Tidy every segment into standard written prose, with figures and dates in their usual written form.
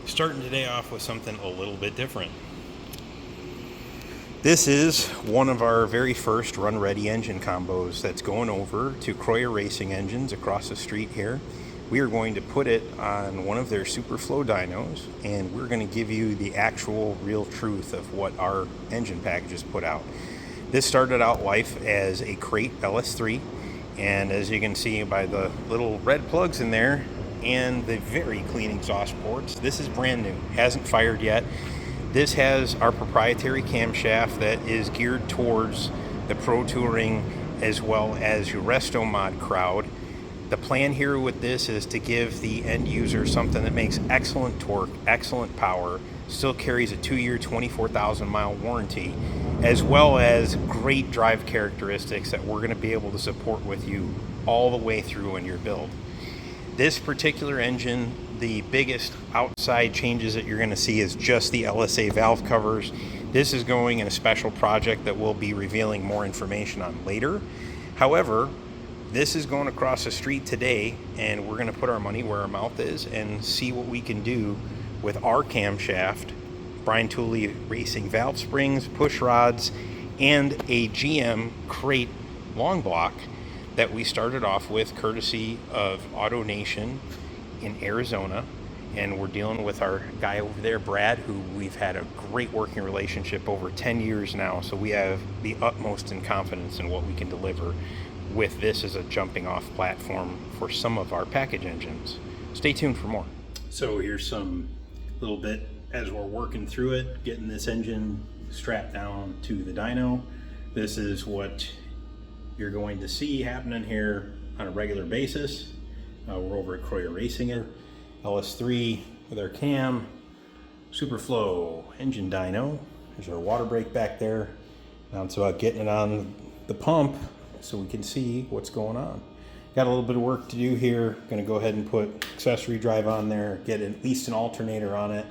Starting today off with something a little bit different. This is one of our very first Run Ready engine combos that's going over to Croyer Racing Engines across the street here. We are going to put it on one of their Superflow dynos, and we're going to give you the actual real truth of what our engine packages put out. This started out life as a crate LS3, and as you can see by the little red plugs in there and the very clean exhaust ports, this is brand new, hasn't fired yet. This has our proprietary camshaft that is geared towards the Pro Touring as well as your resto mod crowd. The plan here with this is to give the end user something that makes excellent torque, excellent power, still carries a 2-year, 24,000 mile warranty, as well as great drive characteristics that we're going to be able to support with you all the way through in your build. This particular engine, the biggest outside changes that you're going to see is just the LSA valve covers. This is going in a special project that we'll be revealing more information on later. However, this is going across the street today, and we're going to put our money where our mouth is and see what we can do with our camshaft, Brian Tooley Racing valve springs, push rods, and a GM crate long block that we started off with courtesy of AutoNation in Arizona. And we're dealing with our guy over there, Brad, who we've had a great working relationship over 10 years now. So we have the utmost in confidence in what we can deliver with this as a jumping off platform for some of our package engines. Stay tuned for more. So here's some little bit as we're working through it, getting this engine strapped down to the dyno. This is what you're going to see happening here on a regular basis. We're over at Croyer Racing it. LS3 with our cam, Superflow engine dyno. There's our water brake back there. Now it's about getting it on the pump so we can see what's going on. Got a little bit of work to do here. Gonna go ahead and put accessory drive on there, get at least an alternator on it.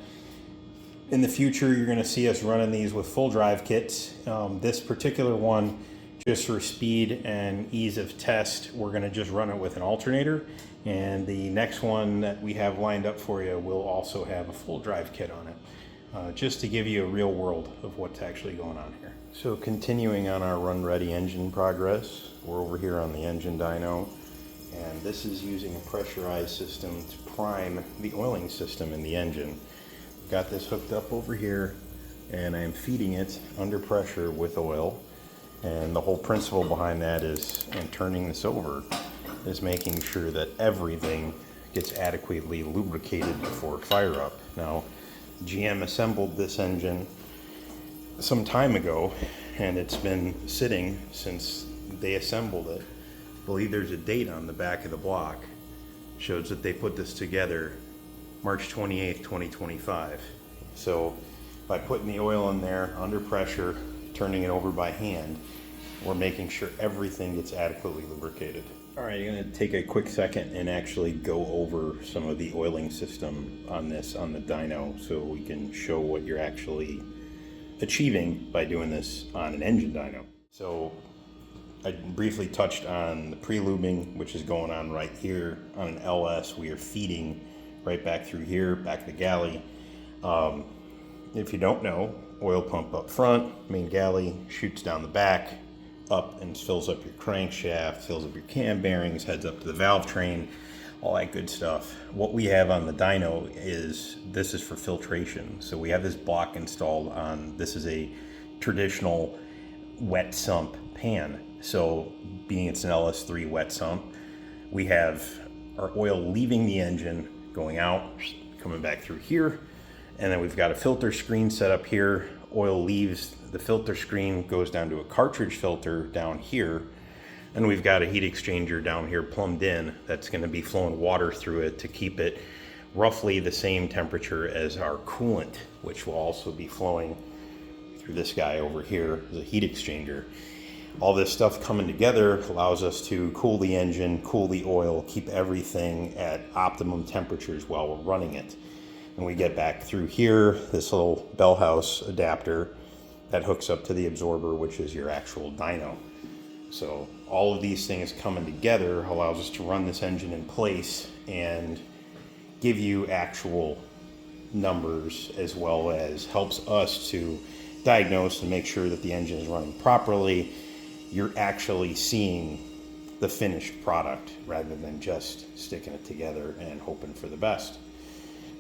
In the future, you're gonna see us running these with full drive kits. This particular one, just for speed and ease of test, we're gonna just run it with an alternator. And the next one that we have lined up for you will also have a full drive kit on it, just to give you a real world of what's actually going on here. So continuing on our Run Ready engine progress, we're over here on the engine dyno, and this is using a pressurized system to prime the oiling system in the engine. Got this hooked up over here, and I'm feeding it under pressure with oil. And the whole principle behind that is, and turning this over, is making sure that everything gets adequately lubricated before fire up. Now, GM assembled this engine some time ago, and it's been sitting since they assembled it. I believe there's a date on the back of the block. Shows that they put this together March 28th, 2025. So by putting the oil in there under pressure, turning it over by hand, we're making sure everything gets adequately lubricated. All right, I'm gonna take a quick second and actually go over some of the oiling system on this, on the dyno, so we can show what you're actually achieving by doing this on an engine dyno. So I briefly touched on the pre-lubing, which is going on right here. On an LS, we are feeding right back through here, back to the galley. If you don't know, oil pump up front, main galley, shoots down the back, up and fills up your crankshaft, fills up your cam bearings, heads up to the valve train, all that good stuff. What we have on the dyno is, this is for filtration. So we have this block installed on, this is a traditional wet sump pan. So being it's an LS3 wet sump, we have our oil leaving the engine, going out, coming back through here, and then we've got a filter screen set up here. Oil leaves the filter screen, goes down to a cartridge filter down here, and we've got a heat exchanger down here plumbed in that's going to be flowing water through it to keep it roughly the same temperature as our coolant, which will also be flowing through this guy over here as a heat exchanger. All this stuff coming together allows us to cool the engine, cool the oil, keep everything at optimum temperatures while we're running it. And we get back through here, this little bell house adapter that hooks up to the absorber, which is your actual dyno. So all of these things coming together allows us to run this engine in place and give you actual numbers, as well as helps us to diagnose and make sure that the engine is running properly. You're actually seeing the finished product rather than just sticking it together and hoping for the best.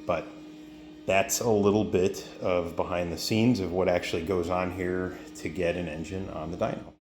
But that's a little bit of behind the scenes of what actually goes on here to get an engine on the dyno.